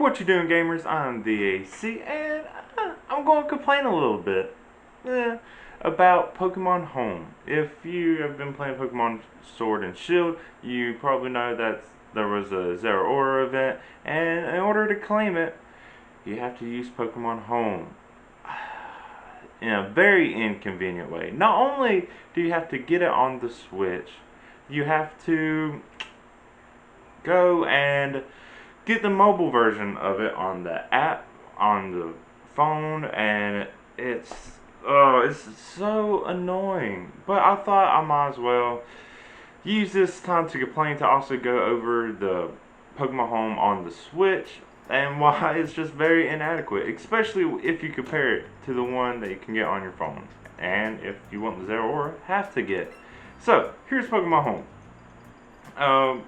What you doing, gamers? I'm the AC, and I'm going to complain a little bit about Pokemon Home. If you have been playing Pokemon Sword and Shield, you probably know that there was a Zeraora event, and in order to claim it, you have to use Pokemon Home in a very inconvenient way. Not only do you have to get it on the Switch, you have to go and get the mobile version of it on the app on the phone, and it's so annoying. But I thought I might as well use this time to complain to also go over the Pokemon Home on the Switch and why it's just very inadequate, especially if you compare it to the one that you can get on your phone, and if you want the Zeraora, have to get. So here's Pokemon Home.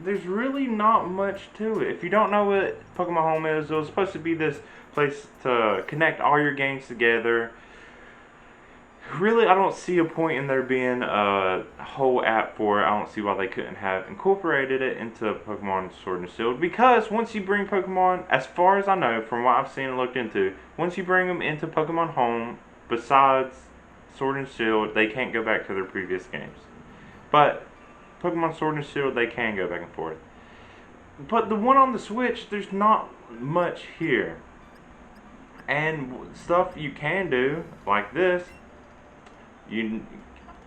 There's really not much to it. If you don't know what Pokemon Home is, it was supposed to be this place to connect all your games together. Really, I don't see a point in there being a whole app for it. I don't see why they couldn't have incorporated it into Pokemon Sword and Shield. Because once you bring Pokemon, as far as I know, from what I've seen and looked into, once you bring them into Pokemon Home, besides Sword and Shield, they can't go back to their previous games. But Pokemon Sword and Shield, they can go back and forth. But the one on the Switch, there's not much here. And stuff you can do, like this, you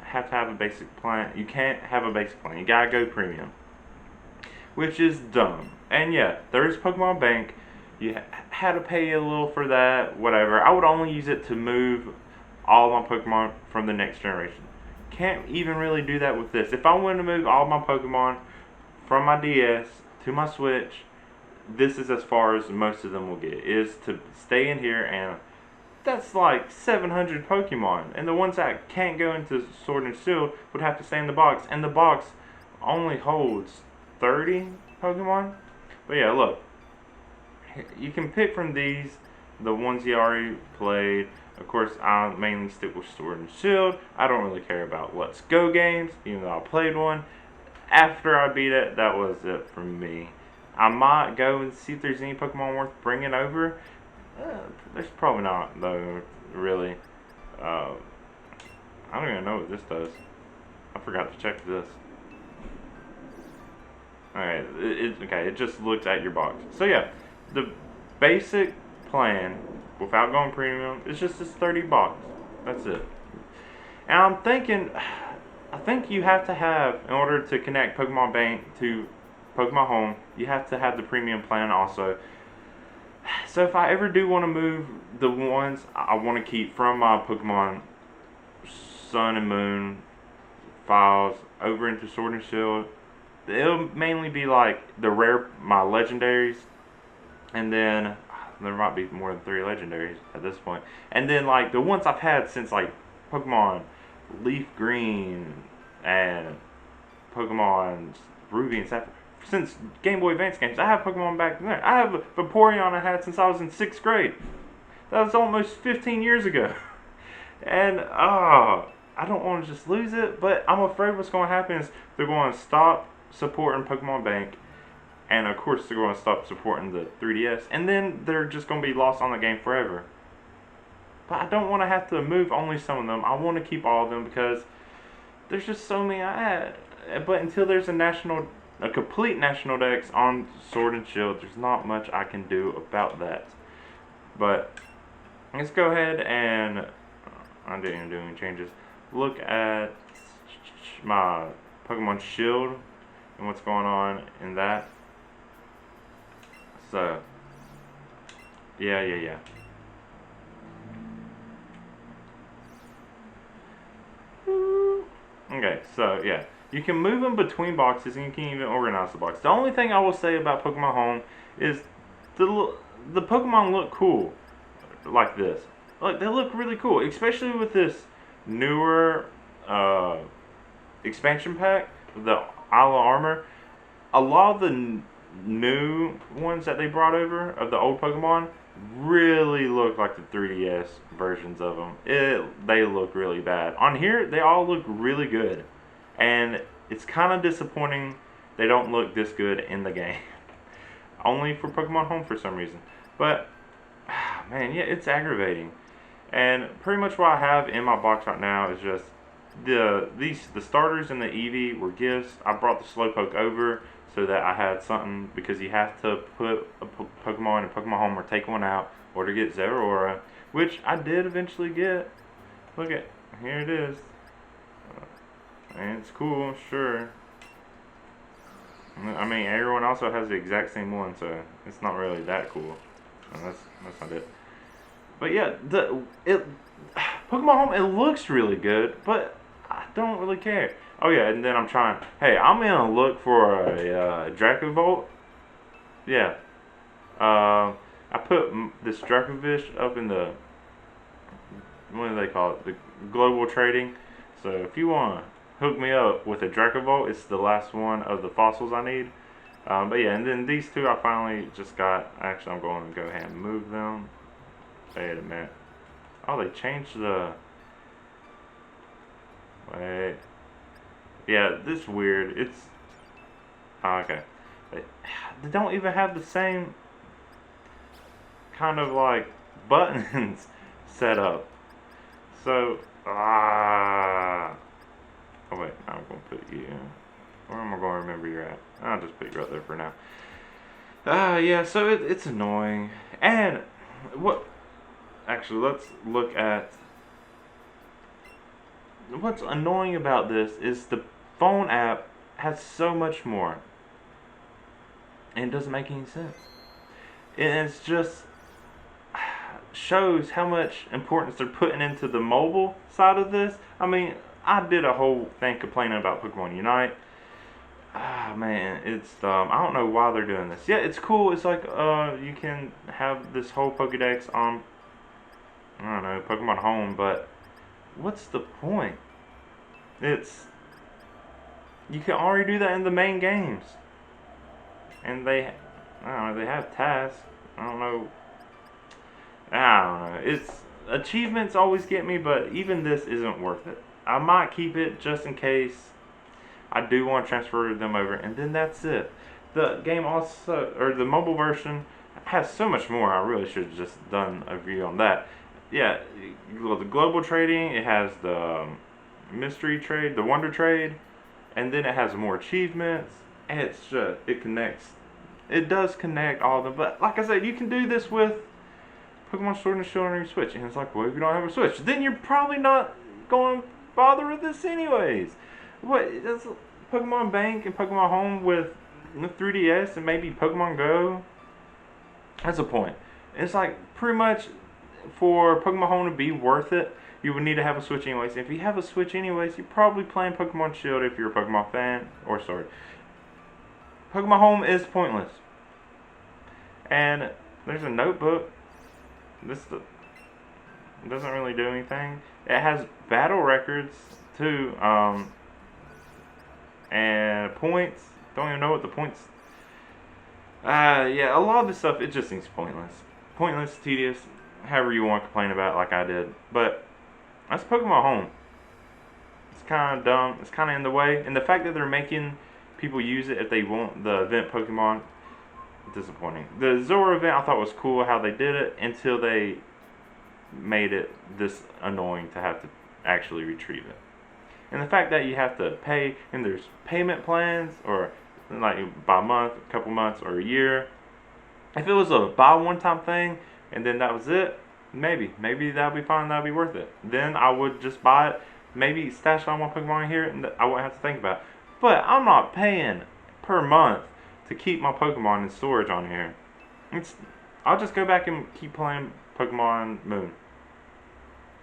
have to have a basic plan. You can't have a basic plan. You gotta go premium. Which is dumb. And yeah, there is Pokemon Bank. You had to pay a little for that, whatever. I would only use it to move all my Pokemon from the next generation. Can't even really do that with this. If I wanted to move all my Pokemon from my DS to my Switch, this is as far as most of them will get. Is to stay in here, and that's like 700 Pokemon. And the ones that can't go into Sword and Shield would have to stay in the box. And the box only holds 30 Pokemon. But yeah, look. You can pick from these, the ones you already played. Of course, I mainly stick with Sword and Shield. I don't really care about Let's Go games, even though I played one. After I beat it, that was it for me. I might go and see if there's any Pokemon worth bringing over. There's probably not, though, really. I don't even know what this does. I forgot to check this. Alright, okay, it just looks at your box. So yeah, the basic plan, without going premium, it's just this 30 box. That's it. And I'm thinking, I think you have to have, in order to connect Pokemon Bank to Pokemon Home, you have to have the premium plan also. So if I ever do want to move the ones I want to keep from my Pokemon Sun and Moon files over into Sword and Shield, it'll mainly be like my legendaries, and then there might be more than 3 legendaries at this point. And then like the ones I've had since like Pokemon Leaf Green and Pokemon Ruby and Sapphire. Since Game Boy Advance games, I have Pokemon back there. I have Vaporeon I had since I was in 6th grade. That was almost 15 years ago. And I don't want to just lose it, but I'm afraid what's going to happen is they're going to stop supporting Pokemon Bank. And of course they're going to stop supporting the 3DS. And then they're just going to be lost on the game forever. But I don't want to have to move only some of them. I want to keep all of them because there's just so many I had. But until there's a complete national dex on Sword and Shield, there's not much I can do about that. But let's go ahead and I didn't even do any changes. Look at my Pokemon Shield and what's going on in that. So yeah. Okay, so yeah. You can move them between boxes, and you can even organize the box. The only thing I will say about Pokemon Home is the Pokemon look cool like this. Like, they look really cool, especially with this newer expansion pack, the Isle of Armor. A lot of the new ones that they brought over of the old Pokemon really look like the 3DS versions of them. They look really bad. On here, they all look really good. And it's kind of disappointing they don't look this good in the game. only for Pokemon Home for some reason. But man, yeah, it's aggravating. And pretty much what I have in my box right now is just the starters and the Eevee were gifts. I brought the Slowpoke over so that I had something, because you have to put a Pokemon in Pokemon Home or take one out or to get Zeraora, which I did eventually get. Look at, here it is. And it's cool, sure. I mean, everyone also has the exact same one, so it's not really that cool. That's not it. But yeah, Pokemon Home, it looks really good, but I don't really care. Oh yeah, and then I'm gonna look for a Dracovolt. Yeah. I put this Dracovish up in the, what do they call it? The global trading. So if you want to hook me up with a Dracovolt, it's the last one of the fossils I need. But yeah, and then these two I finally just got. Actually, I'm going to go ahead and move them. Wait a minute. Oh, they changed the... Wait. Yeah, this is weird. It's... Oh, okay. They don't even have the same kind of like buttons set up. So, oh wait, I'm going to put you... Where am I going to remember you're at? I'll just put you right there for now. Yeah, so it's annoying. And what... Actually, let's look at... What's annoying about this is the phone app has so much more. And it doesn't make any sense. And it's just... shows how much importance they're putting into the mobile side of this. I mean, I did a whole thing complaining about Pokemon Unite. Man, it's I don't know why they're doing this. Yeah, it's cool. It's like you can have this whole Pokédex on, I don't know, Pokemon Home, but what's the point? It's, you can already do that in the main games. And I don't know, they have tasks. I don't know. It's, achievements always get me, but even this isn't worth it. I might keep it just in case I do want to transfer them over, and then that's it. The game also, or the mobile version, has so much more. I really should have just done a review on that. Yeah, the global trading, it has the mystery trade, the wonder trade, and then it has more achievements, and it's just, it does connect all of them. But like I said, you can do this with Pokemon Sword and Shield on your Switch, and it's like, well, if you don't have a Switch, then you're probably not going to bother with this anyways. What, that's Pokemon Bank and Pokemon Home with 3DS and maybe Pokemon Go? That's the point. It's like, pretty much, for Pokemon Home to be worth it, you would need to have a Switch anyways. If you have a Switch anyways, you're probably playing Pokemon Shield if you're a Pokemon fan, or Sword. Pokemon Home is pointless. And there's a notebook. This doesn't really do anything. It has battle records too, and points. Don't even know what the points. Yeah, a lot of this stuff, it just seems pointless. Pointless, tedious, however you want to complain about it, like I did. But that's Pokemon Home. It's kind of dumb. It's kind of in the way, and the fact that they're making people use it if they want the event Pokemon, disappointing. The Zora event I thought was cool how they did it until they made it this annoying to have to actually retrieve it. And the fact that you have to pay, and there's payment plans, or like by month, a couple months, or a year. If it was a buy one time thing and then that was it, maybe that'd be fine, that'd be worth it. Then I would just buy it, maybe stash all my Pokemon here, and I wouldn't have to think about it. But I'm not paying per month to keep my Pokemon in storage on here. I'll just go back and keep playing Pokemon Moon.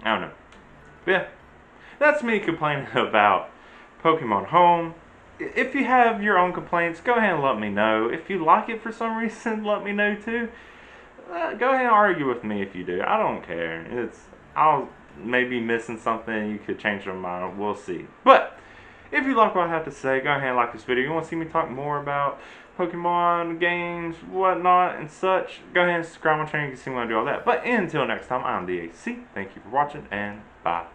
I don't know. But yeah, that's me complaining about Pokemon Home. If you have your own complaints, go ahead and let me know. If you like it for some reason, let me know too. Go ahead and argue with me if you do. I don't care. I'll maybe missing something. You could change your mind. We'll see. But if you like what I have to say, go ahead and like this video. You want to see me talk more about Pokemon games, whatnot, and such, go ahead and subscribe my channel. You can see when I do all that. But until next time, I'm DAC. Thank you for watching, and bye.